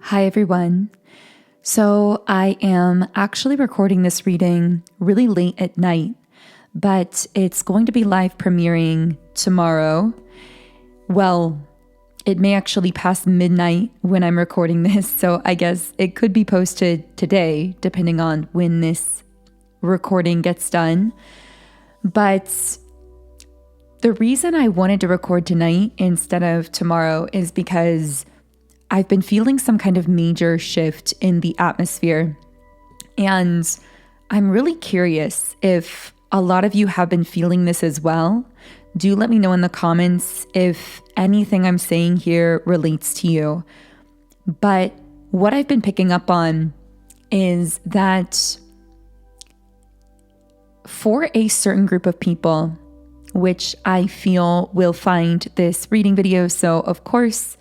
Hi, everyone. So I am actually recording this reading really late at night, but it's going to be live premiering tomorrow. Well, it may actually pass midnight when I'm recording this, so I guess it could be posted today, depending on when this recording gets done. But the reason I wanted to record tonight instead of tomorrow is because I've been feeling some kind of major shift in the atmosphere. And I'm really curious if a lot of you have been feeling this as well. Do let me know in the comments if anything I'm saying here relates to you. But what I've been picking up on is that for a certain group of people, which I feel will find this reading video, so of course,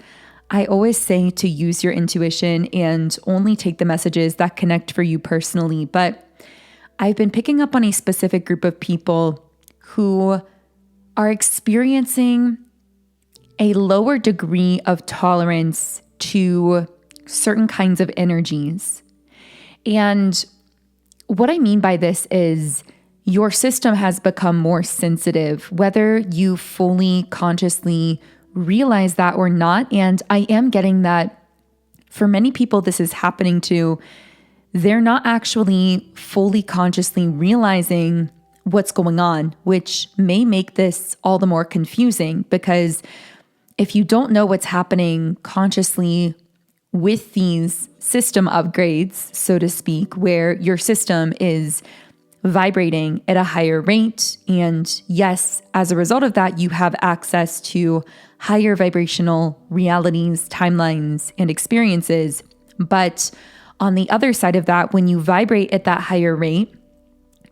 I always say to use your intuition and only take the messages that connect for you personally. But I've been picking up on a specific group of people who are experiencing a lower degree of tolerance to certain kinds of energies. And what I mean by this is your system has become more sensitive, whether you fully consciously realize that or not. And I am getting that for many people, this is happening too. They're not actually fully consciously realizing what's going on, which may make this all the more confusing, because if you don't know what's happening consciously with these system upgrades, so to speak, where your system is vibrating at a higher rate. And yes, as a result of that, you have access to higher vibrational realities, timelines, and experiences. But on the other side of that, when you vibrate at that higher rate,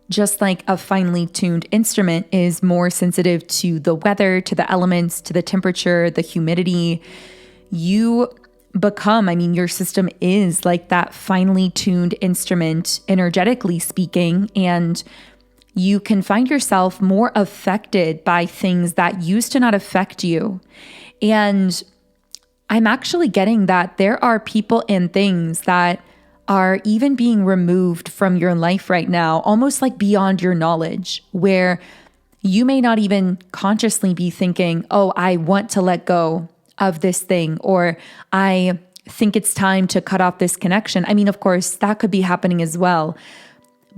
just like a finely tuned instrument is more sensitive to the weather, to the elements, to the temperature, the humidity, you become, your system is like that finely tuned instrument, energetically speaking, and you can find yourself more affected by things that used to not affect you. And I'm actually getting that there are people and things that are even being removed from your life right now, almost like beyond your knowledge, where you may not even consciously be thinking, oh, I want to let go of this thing, or I think it's time to cut off this connection. Of course, that could be happening as well.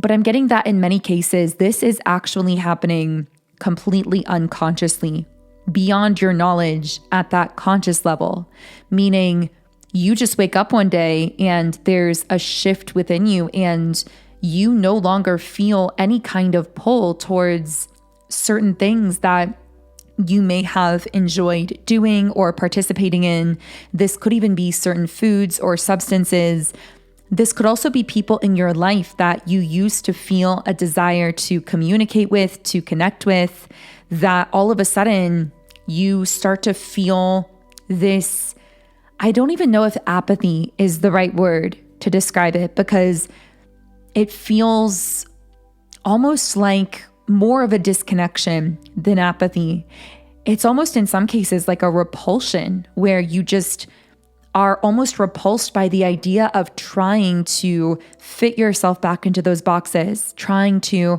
But I'm getting that in many cases, this is actually happening completely unconsciously, beyond your knowledge at that conscious level, meaning you just wake up one day and there's a shift within you and you no longer feel any kind of pull towards certain things that you may have enjoyed doing or participating in. This could even be certain foods or substances. This could also be people in your life that you used to feel a desire to communicate with, to connect with, that all of a sudden you start to feel this, I don't even know if apathy is the right word to describe it, because it feels almost like more of a disconnection than apathy. It's almost in some cases like a repulsion, where you just are almost repulsed by the idea of trying to fit yourself back into those boxes, trying to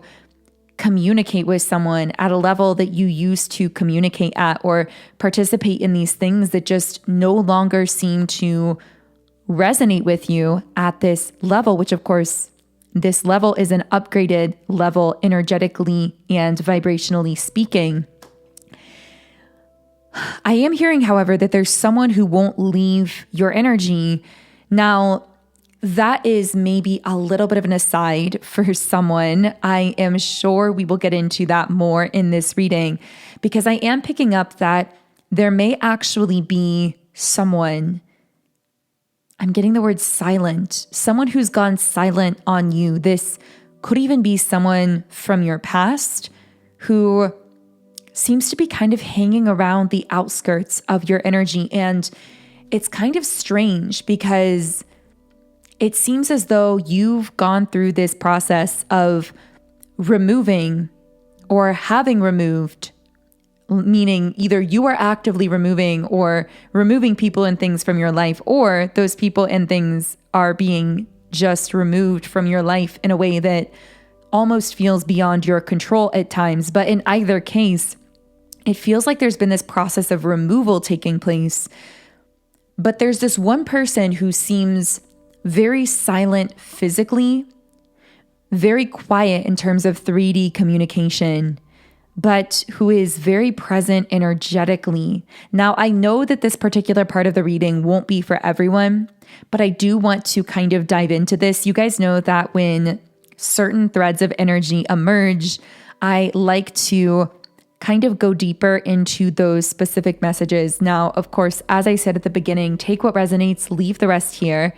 communicate with someone at a level that you used to communicate at, or participate in these things that just no longer seem to resonate with you at this level, which of course, this level is an upgraded level energetically and vibrationally speaking. I am hearing, however, that there's someone who won't leave your energy. Now, that is maybe a little bit of an aside for someone. I am sure we will get into that more in this reading, because I am picking up that there may actually be someone, I'm getting the word silent, someone who's gone silent on you. This could even be someone from your past who seems to be kind of hanging around the outskirts of your energy. And it's kind of strange, because it seems as though you've gone through this process of removing or having removed meaning either you are actively removing people and things from your life, or those people and things are being just removed from your life in a way that almost feels beyond your control at times. But in either case, it feels like there's been this process of removal taking place. But there's this one person who seems very silent physically, very quiet in terms of 3D communication, but who is very present energetically. Now, I know that this particular part of the reading won't be for everyone, but I do want to kind of dive into this. You guys know that when certain threads of energy emerge, I like to kind of go deeper into those specific messages. Now, of course, as I said at the beginning, take what resonates, leave the rest here.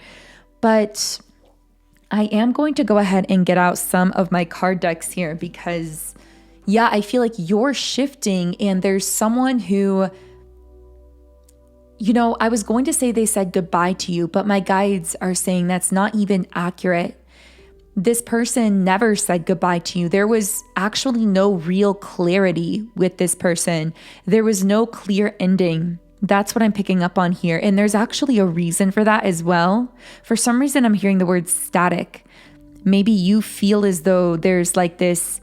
But I am going to go ahead and get out some of my card decks here because, yeah, I feel like you're shifting and there's someone who, I was going to say they said goodbye to you, but my guides are saying that's not even accurate. This person never said goodbye to you. There was actually no real clarity with this person. There was no clear ending. That's what I'm picking up on here. And there's actually a reason for that as well. For some reason, I'm hearing the word static. Maybe you feel as though there's like this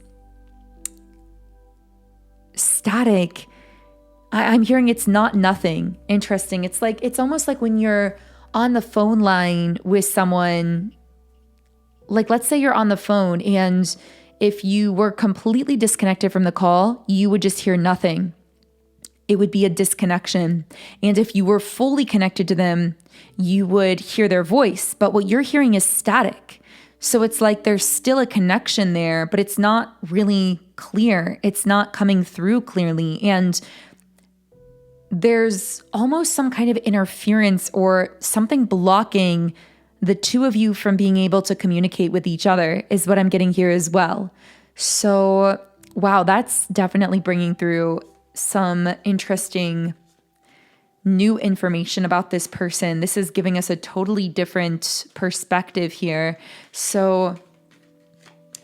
static. I'm hearing it's not nothing. Interesting. It's almost like when you're on the phone line with someone. Like, let's say you're on the phone and if you were completely disconnected from the call, you would just hear nothing. It would be a disconnection. And if you were fully connected to them, you would hear their voice. But what you're hearing is static. So it's like there's still a connection there, but it's not really clear. It's not coming through clearly. And there's almost some kind of interference or something blocking the two of you from being able to communicate with each other is what I'm getting here as well. So, wow, that's definitely bringing through some interesting new information about this person. This is giving us a totally different perspective here. So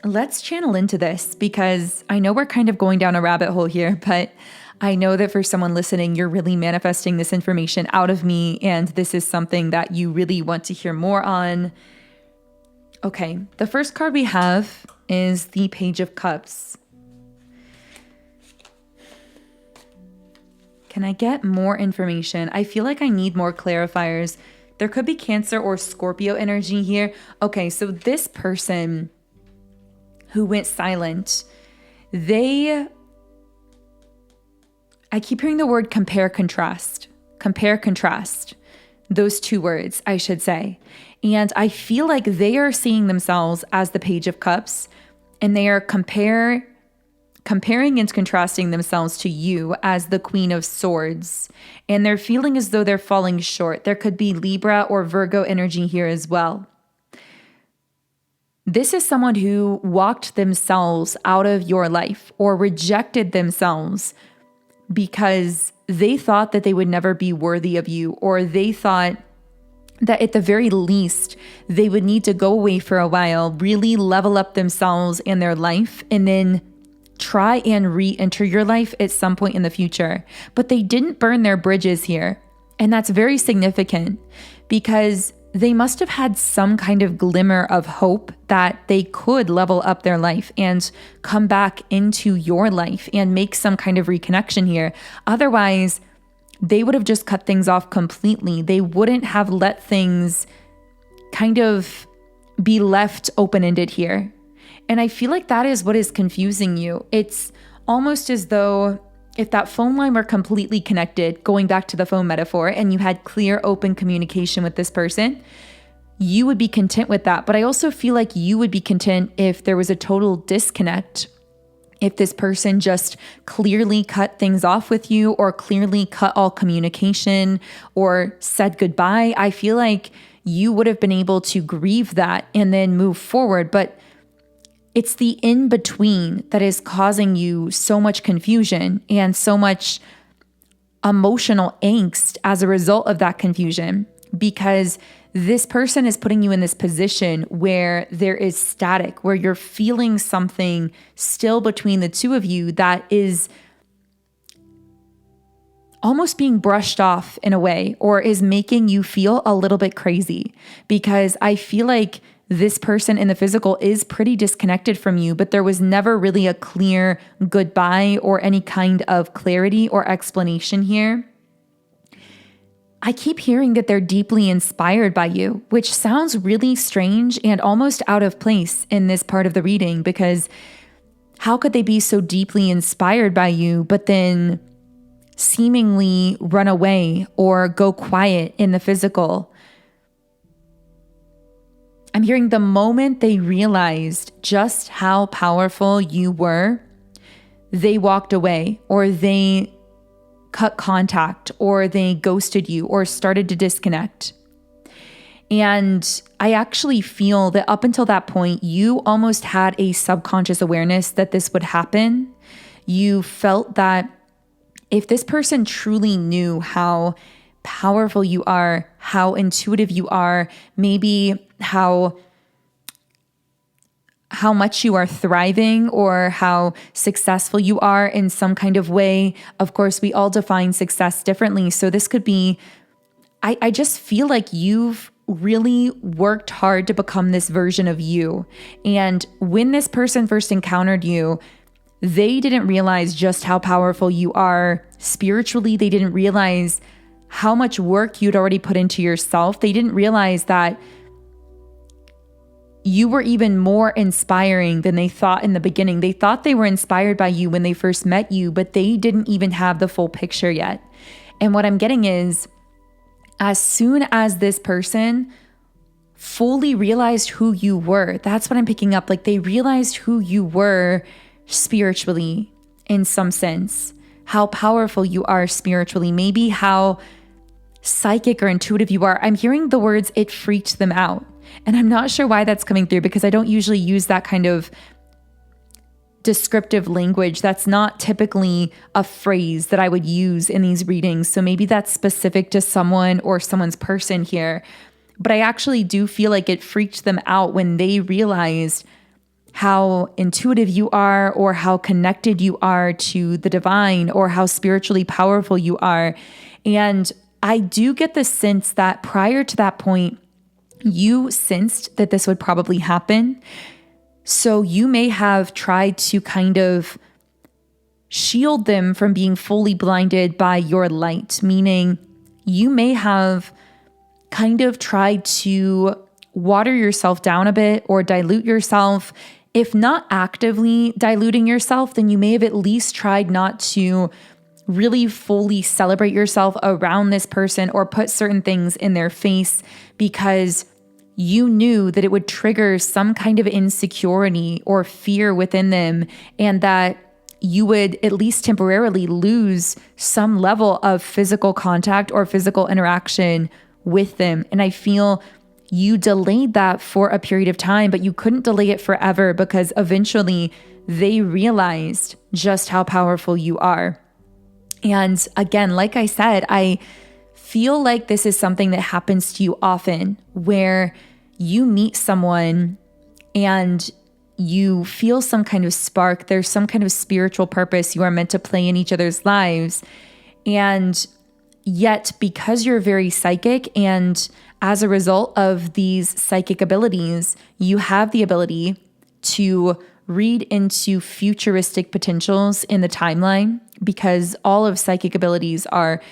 let's channel into this because I know we're kind of going down a rabbit hole here, but I know that for someone listening, you're really manifesting this information out of me, and this is something that you really want to hear more on. Okay, the first card we have is the Page of Cups. Can I get more information? I feel like I need more clarifiers. There could be Cancer or Scorpio energy here. Okay, so this person who went silent, I keep hearing the word compare, contrast. Compare, contrast. Those two words, I should say. And I feel like they are seeing themselves as the Page of Cups, and they are comparing and contrasting themselves to you as the Queen of Swords. And they're feeling as though they're falling short. There could be Libra or Virgo energy here as well. This is someone who walked themselves out of your life or rejected themselves because they thought that they would never be worthy of you, or they thought that at the very least, they would need to go away for a while, really level up themselves and their life, and then try and re-enter your life at some point in the future. But they didn't burn their bridges here. And that's very significant because they must have had some kind of glimmer of hope that they could level up their life and come back into your life and make some kind of reconnection here. Otherwise, they would have just cut things off completely. They wouldn't have let things kind of be left open-ended here. And I feel like that is what is confusing you. It's almost as though if that phone line were completely connected, going back to the phone metaphor, and you had clear, open communication with this person, you would be content with that. But I also feel like you would be content if there was a total disconnect. If this person just clearly cut things off with you, or clearly cut all communication, or said goodbye, I feel like you would have been able to grieve that and then move forward. But it's the in-between that is causing you so much confusion and so much emotional angst as a result of that confusion, because this person is putting you in this position where there is static, where you're feeling something still between the two of you that is almost being brushed off in a way, or is making you feel a little bit crazy, because I feel like this person in the physical is pretty disconnected from you, but there was never really a clear goodbye or any kind of clarity or explanation here. I keep hearing that they're deeply inspired by you, which sounds really strange and almost out of place in this part of the reading, because how could they be so deeply inspired by you, but then seemingly run away or go quiet in the physical? I'm hearing the moment they realized just how powerful you were, they walked away, or they cut contact, or they ghosted you, or started to disconnect. And I actually feel that up until that point, you almost had a subconscious awareness that this would happen. You felt that if this person truly knew how powerful you are, how intuitive you are, maybe how much you are thriving or how successful you are in some kind of way. Of course, we all define success differently. So this could be, I just feel like you've really worked hard to become this version of you. And when this person first encountered you, they didn't realize just how powerful you are spiritually. They didn't realize how much work you'd already put into yourself. They didn't realize that you were even more inspiring than they thought in the beginning. They thought they were inspired by you when they first met you, but they didn't even have the full picture yet. And what I'm getting is, as soon as this person fully realized who you were, that's what I'm picking up. Like, they realized who you were spiritually in some sense, how powerful you are spiritually, maybe how psychic or intuitive you are. I'm hearing the words, it freaked them out. And I'm not sure why that's coming through, because I don't usually use that kind of descriptive language. That's not typically a phrase that I would use in these readings. So maybe that's specific to someone or someone's person here. But I actually do feel like it freaked them out when they realized how intuitive you are, or how connected you are to the divine, or how spiritually powerful you are. And I do get the sense that prior to that point, you sensed that this would probably happen. So you may have tried to kind of shield them from being fully blinded by your light, meaning you may have kind of tried to water yourself down a bit or dilute yourself. If not actively diluting yourself, then you may have at least tried not to really fully celebrate yourself around this person or put certain things in their face, because you knew that it would trigger some kind of insecurity or fear within them, and that you would at least temporarily lose some level of physical contact or physical interaction with them. And I feel you delayed that for a period of time, but you couldn't delay it forever, because eventually they realized just how powerful you are. And again, like I said, I feel like this is something that happens to you often, where you meet someone and you feel some kind of spark. There's some kind of spiritual purpose you are meant to play in each other's lives. And yet, because you're very psychic, and as a result of these psychic abilities, you have the ability to read into futuristic potentials in the timeline, because all of psychic abilities are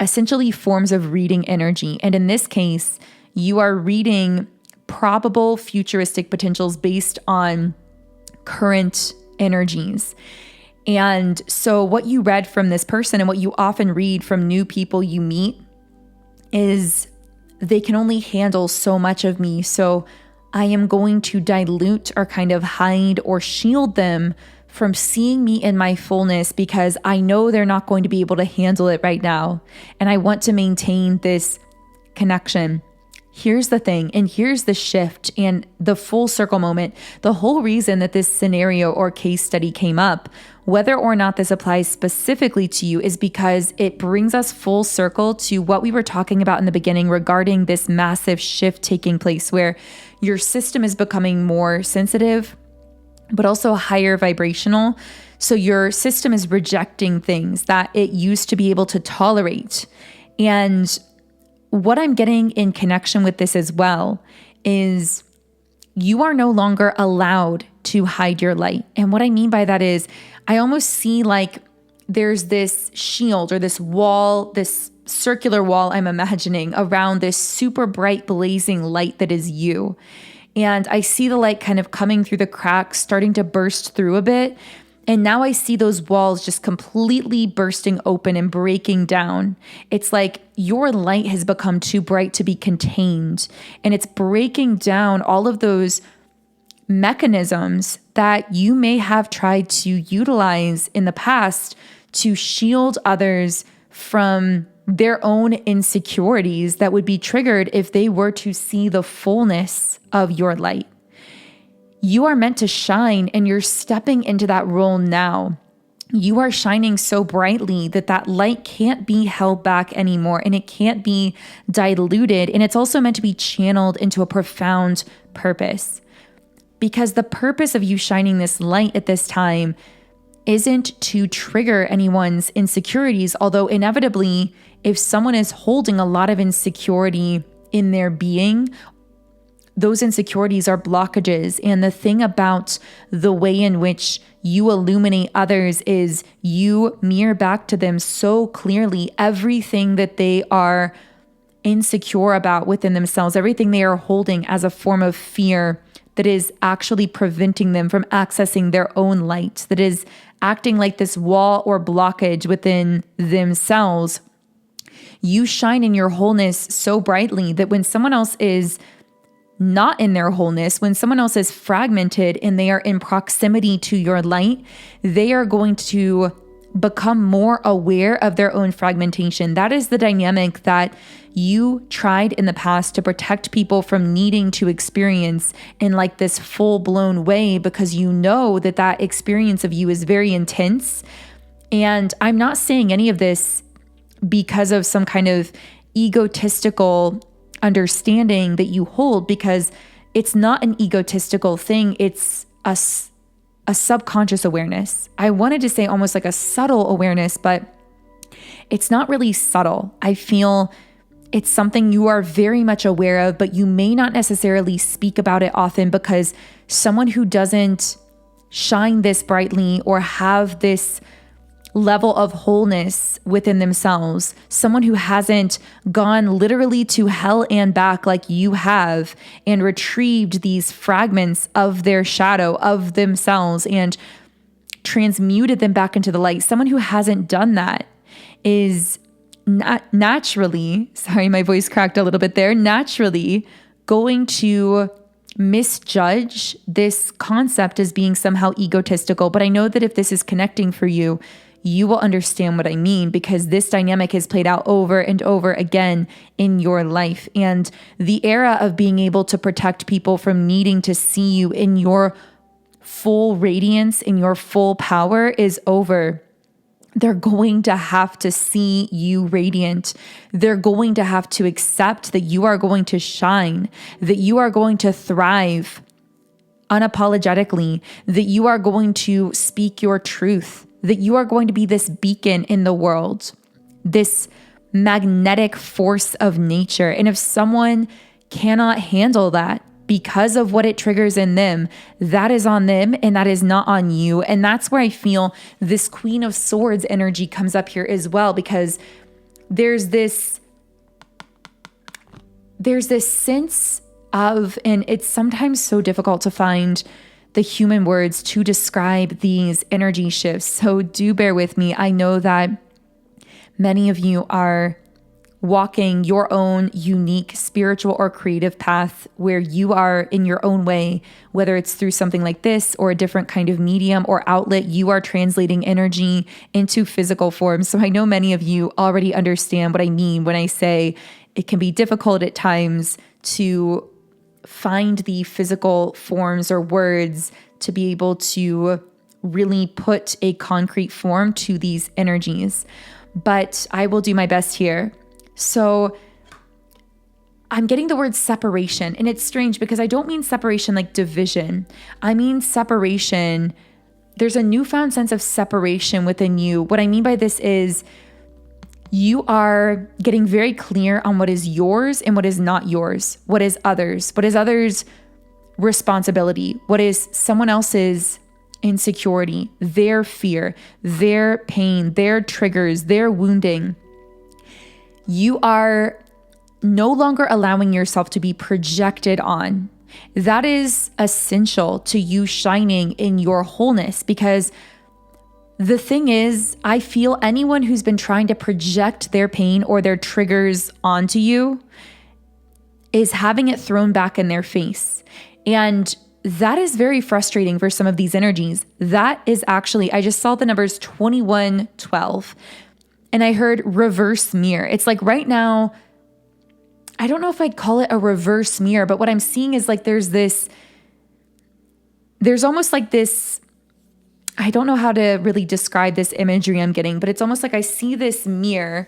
essentially forms of reading energy. And in this case, you are reading probable futuristic potentials based on current energies. And so what you read from this person, and what you often read from new people you meet, is they can only handle so much of me. So I am going to dilute or kind of hide or shield them from seeing me in my fullness, because I know they're not going to be able to handle it right now. And I want to maintain this connection. Here's the thing, and here's the shift and the full circle moment. The whole reason that this scenario or case study came up, whether or not this applies specifically to you, is because it brings us full circle to what we were talking about in the beginning regarding this massive shift taking place, where your system is becoming more sensitive, but also higher vibrational. So your system is rejecting things that it used to be able to tolerate. And what I'm getting in connection with this as well is you are no longer allowed to hide your light. And what I mean by that is I almost see like there's this shield or this wall, this circular wall I'm imagining around this super bright blazing light that is you. And I see the light kind of coming through the cracks, starting to burst through a bit. And now I see those walls just completely bursting open and breaking down. It's like your light has become too bright to be contained. And it's breaking down all of those mechanisms that you may have tried to utilize in the past to shield others from their own insecurities that would be triggered if they were to see the fullness of your light. You are meant to shine, and you're stepping into that role now. You are shining so brightly that that light can't be held back anymore, and it can't be diluted. And it's also meant to be channeled into a profound purpose. Because the purpose of you shining this light at this time isn't to trigger anyone's insecurities, although inevitably, if someone is holding a lot of insecurity in their being, those insecurities are blockages. And the thing about the way in which you illuminate others is you mirror back to them so clearly everything that they are insecure about within themselves, everything they are holding as a form of fear that is actually preventing them from accessing their own light, that is acting like this wall or blockage within themselves. You shine in your wholeness so brightly that when someone else is not in their wholeness, when someone else is fragmented and they are in proximity to your light, they are going to become more aware of their own fragmentation. That is the dynamic that you tried in the past to protect people from needing to experience in like this full-blown way, because you know that that experience of you is very intense. And I'm not saying any of this because of some kind of egotistical understanding that you hold, because it's not an egotistical thing. It's a subconscious awareness. I wanted to say almost like a subtle awareness, but it's not really subtle. I feel it's something you are very much aware of, but you may not necessarily speak about it often, because someone who doesn't shine this brightly or have this level of wholeness within themselves, someone who hasn't gone literally to hell and back like you have and retrieved these fragments of their shadow of themselves and transmuted them back into the light, someone who hasn't done that is not naturally, sorry, my voice cracked a little bit there, naturally going to misjudge this concept as being somehow egotistical. But I know that if this is connecting for you, you will understand what I mean, because this dynamic has played out over and over again in your life. And the era of being able to protect people from needing to see you in your full radiance, in your full power is over. They're going to have to see you radiant. They're going to have to accept that you are going to shine, that you are going to thrive unapologetically, that you are going to speak your truth, that you are going to be this beacon in the world, this magnetic force of nature. And if someone cannot handle that because of what it triggers in them, that is on them and that is not on you. And that's where I feel this Queen of Swords energy comes up here as well, because there's this sense of, and it's sometimes so difficult to find the human words to describe these energy shifts. So do bear with me. I know that many of you are walking your own unique spiritual or creative path where you are in your own way, whether it's through something like this or a different kind of medium or outlet, you are translating energy into physical form. So I know many of you already understand what I mean when I say it can be difficult at times to find the physical forms or words to be able to really put a concrete form to these energies. But I will do my best here. So I'm getting the word separation, and it's strange because I don't mean separation like division. I mean separation. There's a newfound sense of separation within you. What I mean by this is you are getting very clear on what is yours and what is not yours, what is others' responsibility, what is someone else's insecurity, their fear, their pain, their triggers, their wounding. You are no longer allowing yourself to be projected on. That is essential to you shining in your wholeness, because the thing is, I feel anyone who's been trying to project their pain or their triggers onto you is having it thrown back in their face. And that is very frustrating for some of these energies. That is actually, I just saw the numbers 2112 and I heard reverse mirror. It's like right now, I don't know if I'd call it a reverse mirror, but what I'm seeing is like there's almost like this, I don't know how to really describe this imagery I'm getting, but it's almost like I see this mirror,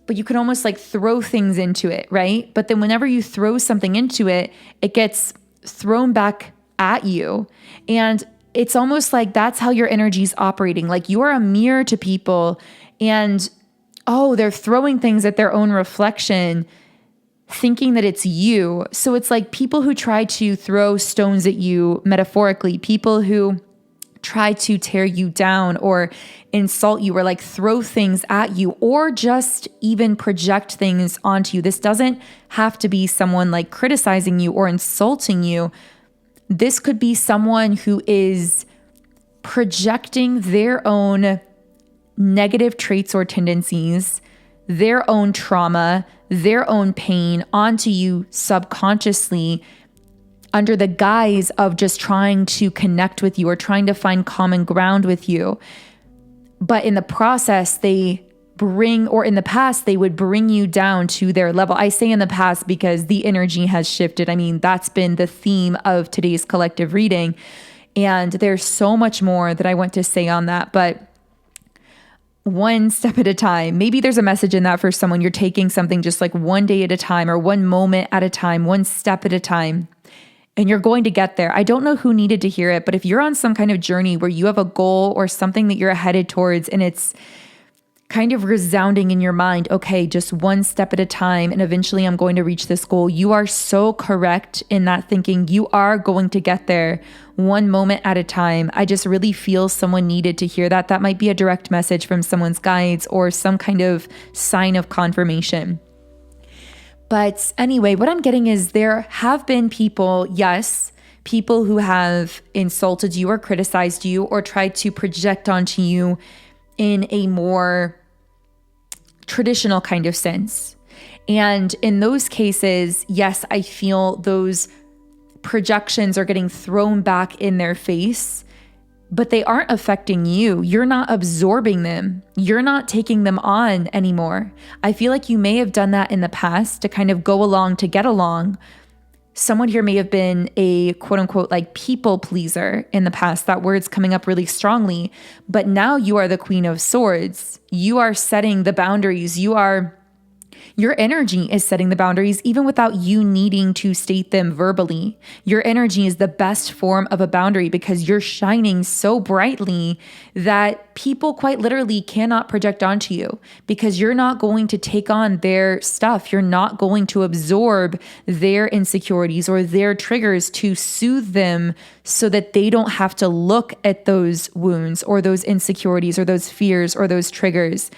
but you can almost like throw things into it, right? But then whenever you throw something into it, it gets thrown back at you. And it's almost like that's how your energy is operating. Like you're a mirror to people and, oh, they're throwing things at their own reflection, thinking that it's you. So it's like people who try to throw stones at you metaphorically, people who try to tear you down or insult you or like throw things at you or just even project things onto you. This doesn't have to be someone like criticizing you or insulting you. This could be someone who is projecting their own negative traits or tendencies, their own trauma, their own pain onto you subconsciously under the guise of just trying to connect with you or trying to find common ground with you. But in the process, in the past, they would bring you down to their level. I say in the past because the energy has shifted. I mean, that's been the theme of today's collective reading. And there's so much more that I want to say on that, but one step at a time. Maybe there's a message in that for someone. You're taking something just like one day at a time or one moment at a time, one step at a time, and you're going to get there. I don't know who needed to hear it, but if you're on some kind of journey where you have a goal or something that you're headed towards and it's kind of resounding in your mind, okay, just one step at a time, and eventually I'm going to reach this goal. You are so correct in that thinking. You are going to get there one moment at a time. I just really feel someone needed to hear that. That might be a direct message from someone's guides or some kind of sign of confirmation. But anyway, what I'm getting is there have been people, yes, people who have insulted you or criticized you or tried to project onto you in a more traditional kind of sense. And in those cases, yes, I feel those projections are getting thrown back in their face, but they aren't affecting you. You're not absorbing them. You're not taking them on anymore. I feel like you may have done that in the past to kind of go along to get along. Someone here may have been a quote unquote like people pleaser in the past. That word's coming up really strongly, but now you are the Queen of Swords. You are setting the boundaries. Your energy is setting the boundaries even without you needing to state them verbally. Your energy is the best form of a boundary because you're shining so brightly that people quite literally cannot project onto you because you're not going to take on their stuff. You're not going to absorb their insecurities or their triggers to soothe them so that they don't have to look at those wounds or those insecurities or those fears or those triggers.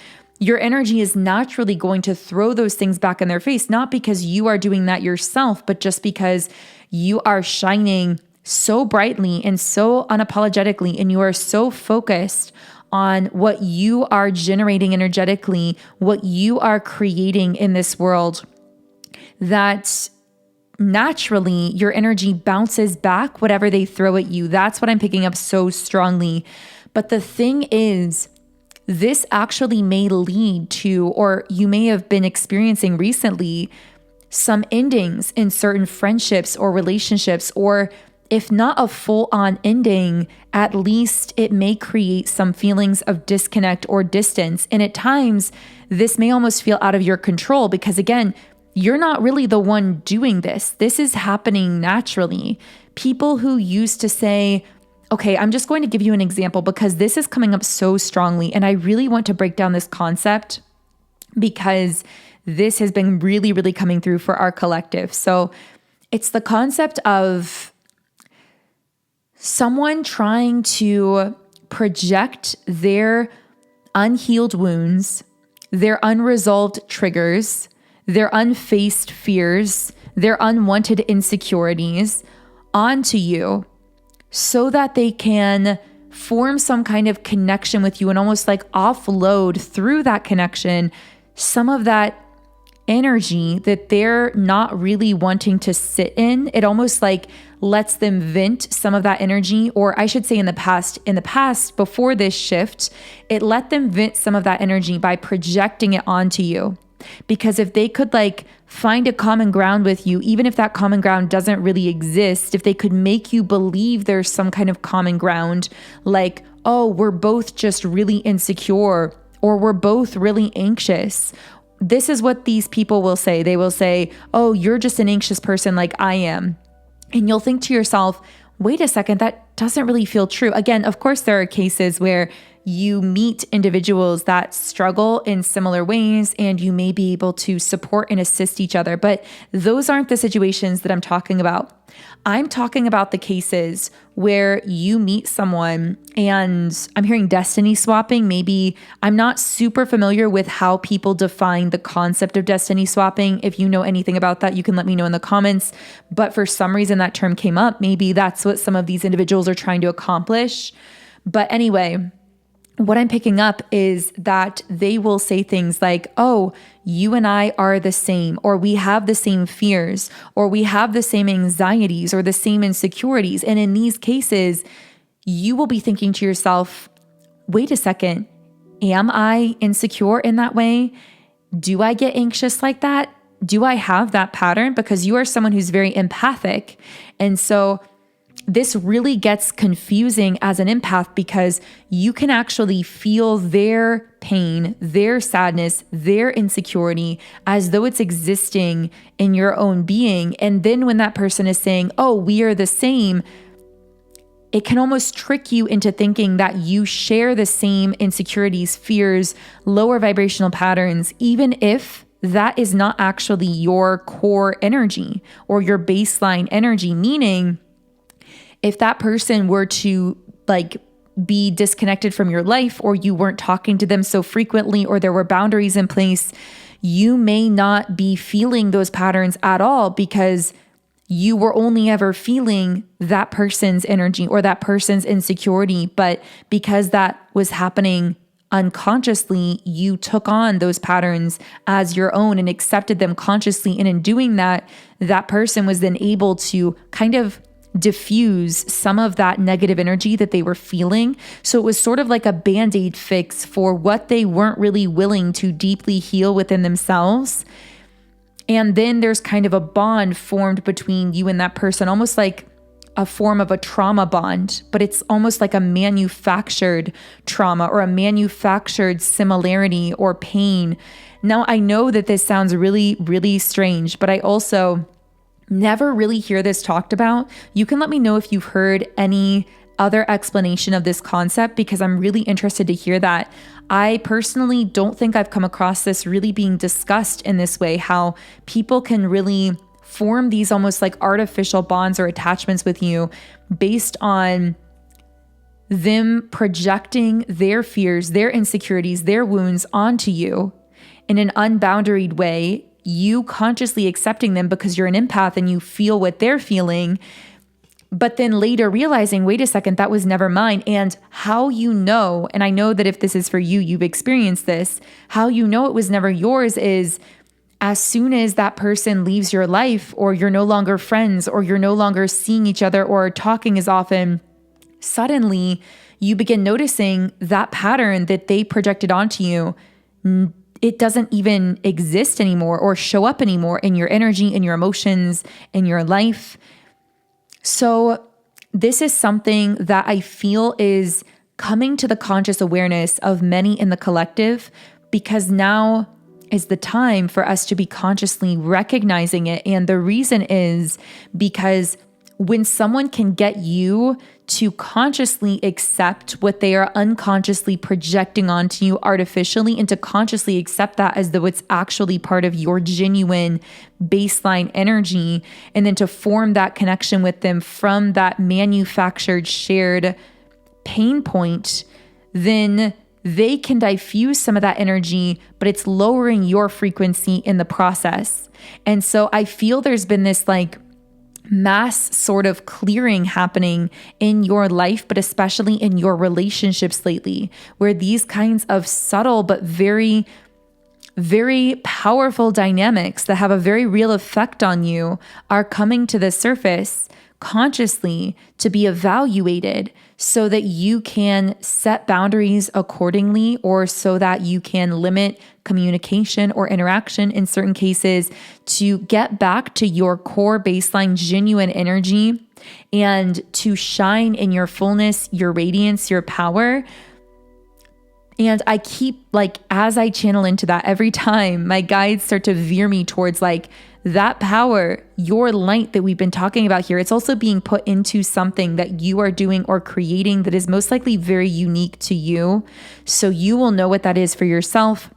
Your energy is naturally going to throw those things back in their face, not because you are doing that yourself, but just because you are shining so brightly and so unapologetically, and you are so focused on what you are generating energetically, what you are creating in this world, that naturally your energy bounces back whatever they throw at you. That's what I'm picking up so strongly. But the thing is, this actually may lead to, or you may have been experiencing recently, some endings in certain friendships or relationships, or if not a full-on ending, at least it may create some feelings of disconnect or distance. And at times, this may almost feel out of your control because, again, you're not really the one doing this. This is happening naturally. People who used to say, okay, I'm just going to give you an example because this is coming up so strongly. And I really want to break down this concept because this has been really, really coming through for our collective. So it's the concept of someone trying to project their unhealed wounds, their unresolved triggers, their unfaced fears, their unwanted insecurities onto you so that they can form some kind of connection with you and almost like offload through that connection some of that energy that they're not really wanting to sit in. It almost like lets them vent some of that energy, or I should say in the past, before this shift, it let them vent some of that energy by projecting it onto you. Because if they could like find a common ground with you, even if that common ground doesn't really exist, if they could make you believe there's some kind of common ground, like, oh, we're both just really insecure, or we're both really anxious. This is what these people will say. They will say, oh, you're just an anxious person like I am. And you'll think to yourself, wait a second, that doesn't really feel true. Again, of course, there are cases where you meet individuals that struggle in similar ways and you may be able to support and assist each other, but those aren't the situations that I'm talking about. I'm talking about the cases where you meet someone and I'm hearing destiny swapping. Maybe I'm not super familiar with how people define the concept of destiny swapping. If you know anything about that, you can let me know in the comments. But for some reason that term came up. Maybe that's what some of these individuals are trying to accomplish. But anyway, what I'm picking up is that they will say things like, oh, you and I are the same, or we have the same fears, or we have the same anxieties or the same insecurities. And in these cases, you will be thinking to yourself, wait a second, am I insecure in that way? Do I get anxious like that? Do I have that pattern? Because you are someone who's very empathic. And so this really gets confusing as an empath because you can actually feel their pain, their sadness, their insecurity as though it's existing in your own being. And then when that person is saying, oh, we are the same, it can almost trick you into thinking that you share the same insecurities, fears, lower vibrational patterns, even if that is not actually your core energy or your baseline energy, meaning if that person were to like be disconnected from your life, or you weren't talking to them so frequently, or there were boundaries in place, you may not be feeling those patterns at all because you were only ever feeling that person's energy or that person's insecurity. But because that was happening unconsciously, you took on those patterns as your own and accepted them consciously. And in doing that, that person was then able to kind of diffuse some of that negative energy that they were feeling. So it was sort of like a band-aid fix for what they weren't really willing to deeply heal within themselves. And then there's kind of a bond formed between you and that person, almost like a form of a trauma bond, but it's almost like a manufactured trauma or a manufactured similarity or pain. Now, I know that this sounds really, really strange, but I also never really hear this talked about. You can let me know if you've heard any other explanation of this concept because I'm really interested to hear that. I personally don't think I've come across this really being discussed in this way, how people can really form these almost like artificial bonds or attachments with you based on them projecting their fears, their insecurities, their wounds onto you in an unboundaried way, you consciously accepting them because you're an empath and you feel what they're feeling, but then later realizing, wait a second, that was never mine. And how you know, and I know that if this is for you, you've experienced this, how you know it was never yours is as soon as that person leaves your life, or you're no longer friends, or you're no longer seeing each other or talking as often, suddenly you begin noticing that pattern that they projected onto you. It doesn't even exist anymore or show up anymore in your energy, in your emotions, in your life. So this is something that I feel is coming to the conscious awareness of many in the collective, because now is the time for us to be consciously recognizing it. And the reason is because when someone can get you to consciously accept what they are unconsciously projecting onto you artificially, and to consciously accept that as though it's actually part of your genuine baseline energy, and then to form that connection with them from that manufactured shared pain point, then they can diffuse some of that energy, but it's lowering your frequency in the process. And so I feel there's been this like mass sort of clearing happening in your life, but especially in your relationships lately, where these kinds of subtle but very, very powerful dynamics that have a very real effect on you are coming to the surface consciously to be evaluated so that you can set boundaries accordingly, or so that you can limit communication or interaction in certain cases to get back to your core baseline genuine energy and to shine in your fullness, your radiance, your power. And I keep like, as I channel into that, every time my guides start to veer me towards like that power, your light that we've been talking about here, it's also being put into something that you are doing or creating that is most likely very unique to you. So you will know what that is for yourself.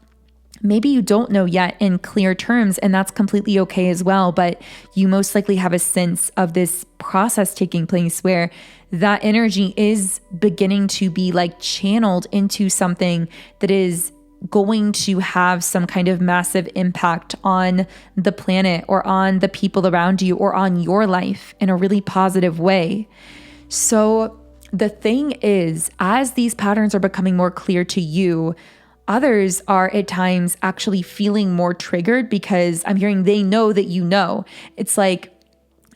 Maybe you don't know yet in clear terms, and that's completely okay as well. But you most likely have a sense of this process taking place where that energy is beginning to be like channeled into something that is going to have some kind of massive impact on the planet or on the people around you or on your life in a really positive way. So the thing is, as these patterns are becoming more clear to you, others are at times actually feeling more triggered because I'm hearing they know that you know. It's like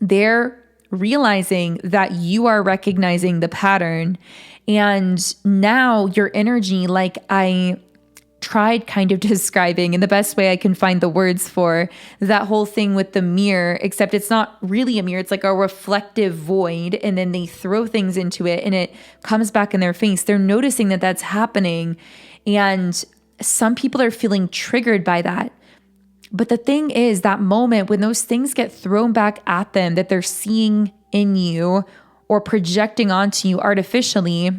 they're realizing that you are recognizing the pattern, and now your energy, like I tried kind of describing in the best way I can find the words for that whole thing with the mirror, except it's not really a mirror. It's like a reflective void, and then they throw things into it and it comes back in their face. They're noticing that that's happening, and some people are feeling triggered by that. But the thing is, that moment when those things get thrown back at them that they're seeing in you or projecting onto you artificially,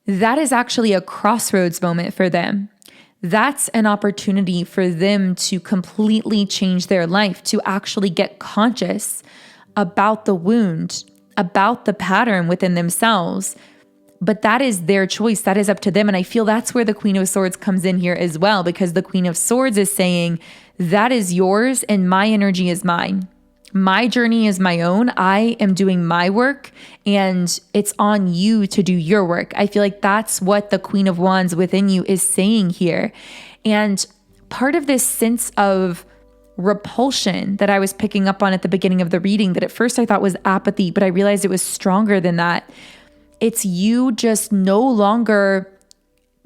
that is actually a crossroads moment for them. That's an opportunity for them to completely change their life, to actually get conscious about the wound, about the pattern within themselves. But that is their choice. That is up to them. And I feel that's where the Queen of Swords comes in here as well, because the Queen of Swords is saying, that is yours and my energy is mine. My journey is my own. I am doing my work, and it's on you to do your work. I feel like that's what the Queen of Wands within you is saying here. And part of this sense of repulsion that I was picking up on at the beginning of the reading, that at first I thought was apathy, but I realized it was stronger than that. It's you just no longer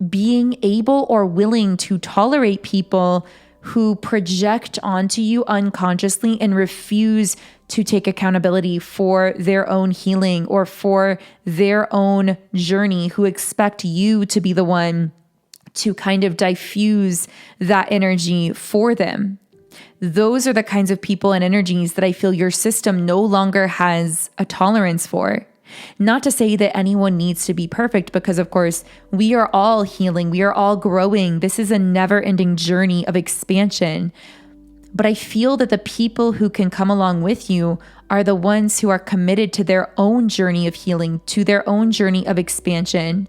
being able or willing to tolerate people who project onto you unconsciously and refuse to take accountability for their own healing or for their own journey, who expect you to be the one to kind of diffuse that energy for them. Those are the kinds of people and energies that I feel your system no longer has a tolerance for. Not to say that anyone needs to be perfect, because of course we are all healing, we are all growing. This is a never-ending journey of expansion. But I feel that the people who can come along with you are the ones who are committed to their own journey of healing, to their own journey of expansion,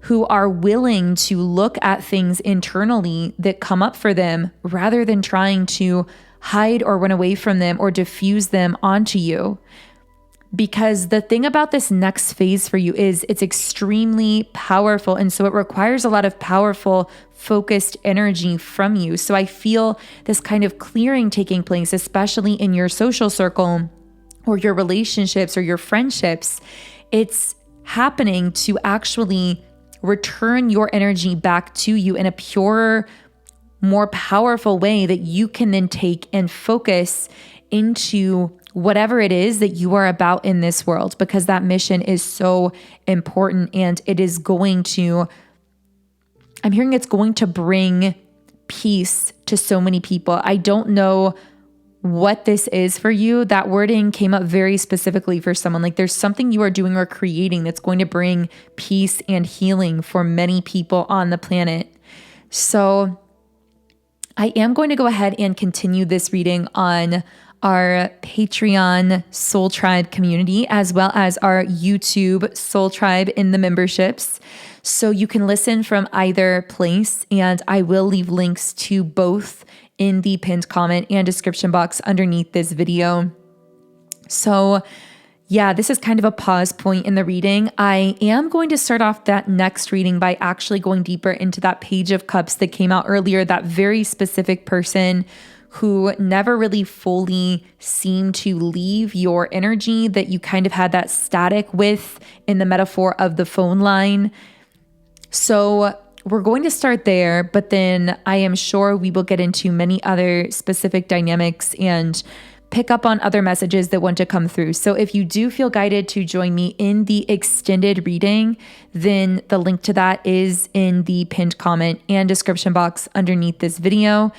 who are willing to look at things internally that come up for them rather than trying to hide or run away from them or diffuse them onto you. Because the thing about this next phase for you is it's extremely powerful. And so it requires a lot of powerful, focused energy from you. So I feel this kind of clearing taking place, especially in your social circle or your relationships or your friendships. It's happening to actually return your energy back to you in a purer, more powerful way that you can then take and focus into whatever it is that you are about in this world, because that mission is so important, and it is going to, I'm hearing it's going to bring peace to so many people. I don't know what this is for you. That wording came up very specifically for someone. Like there's something you are doing or creating that's going to bring peace and healing for many people on the planet. So I am going to go ahead and continue this reading on our Patreon Soul Tribe community, as well as our YouTube Soul Tribe in the memberships. So you can listen from either place, and I will leave links to both in the pinned comment and description box underneath this video. So yeah, this is kind of a pause point in the reading. I am going to start off that next reading by actually going deeper into that Page of Cups that came out earlier, that very specific person who never really fully seemed to leave your energy, that you kind of had that static with in the metaphor of the phone line. So we're going to start there, but then I am sure we will get into many other specific dynamics and pick up on other messages that want to come through. So if you do feel guided to join me in the extended reading, then the link to that is in the pinned comment and description box underneath this video.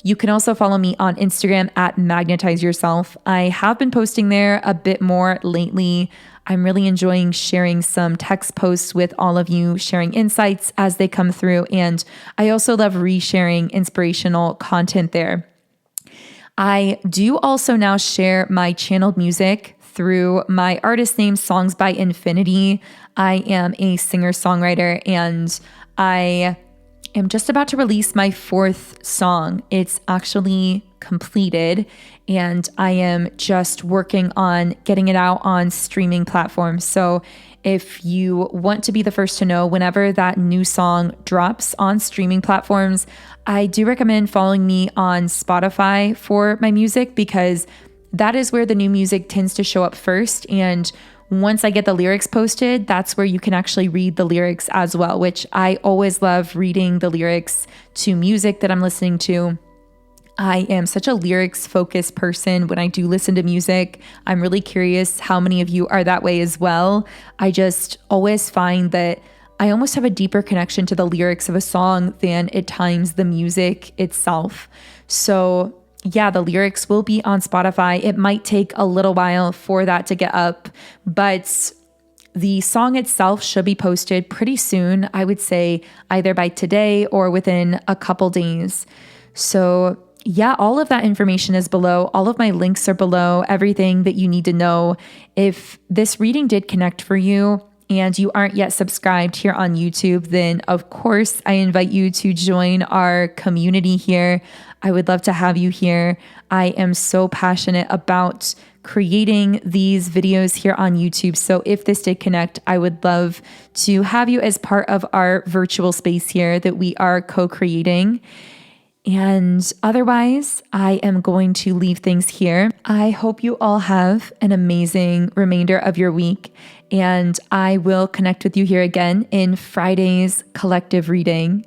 You can also follow me on Instagram at Magnetize Yourself. I have been posting there a bit more lately. I'm really enjoying sharing some text posts with all of you, sharing insights as they come through. And I also love resharing inspirational content there. I do also now share my channeled music through my artist name, Songs by Infinity. I am a singer-songwriter, and I am just about to release my 4th song. It's actually completed, and I am just working on getting it out on streaming platforms. So if you want to be the first to know whenever that new song drops on streaming platforms, I do recommend following me on Spotify for my music, because that is where the new music tends to show up first. And once I get the lyrics posted, that's where you can actually read the lyrics as well, which I always love reading the lyrics to music that I'm listening to. I am such a lyrics focused person when I do listen to music. I'm really curious how many of you are that way as well. I just always find that I almost have a deeper connection to the lyrics of a song than at times the music itself. So yeah, the lyrics will be on Spotify. It might take a little while for that to get up, but the song itself should be posted pretty soon. I would say either by today or within a couple days. So yeah, all of that information is below. All of my links are below, everything that you need to know. If this reading did connect for you and you aren't yet subscribed here on YouTube, then of course I invite you to join our community here. I would love to have you here. I am so passionate about creating these videos here on YouTube. So if this did connect, I would love to have you as part of our virtual space here that we are co-creating. And otherwise, I am going to leave things here. I hope you all have an amazing remainder of your week, and I will connect with you here again in Friday's collective reading.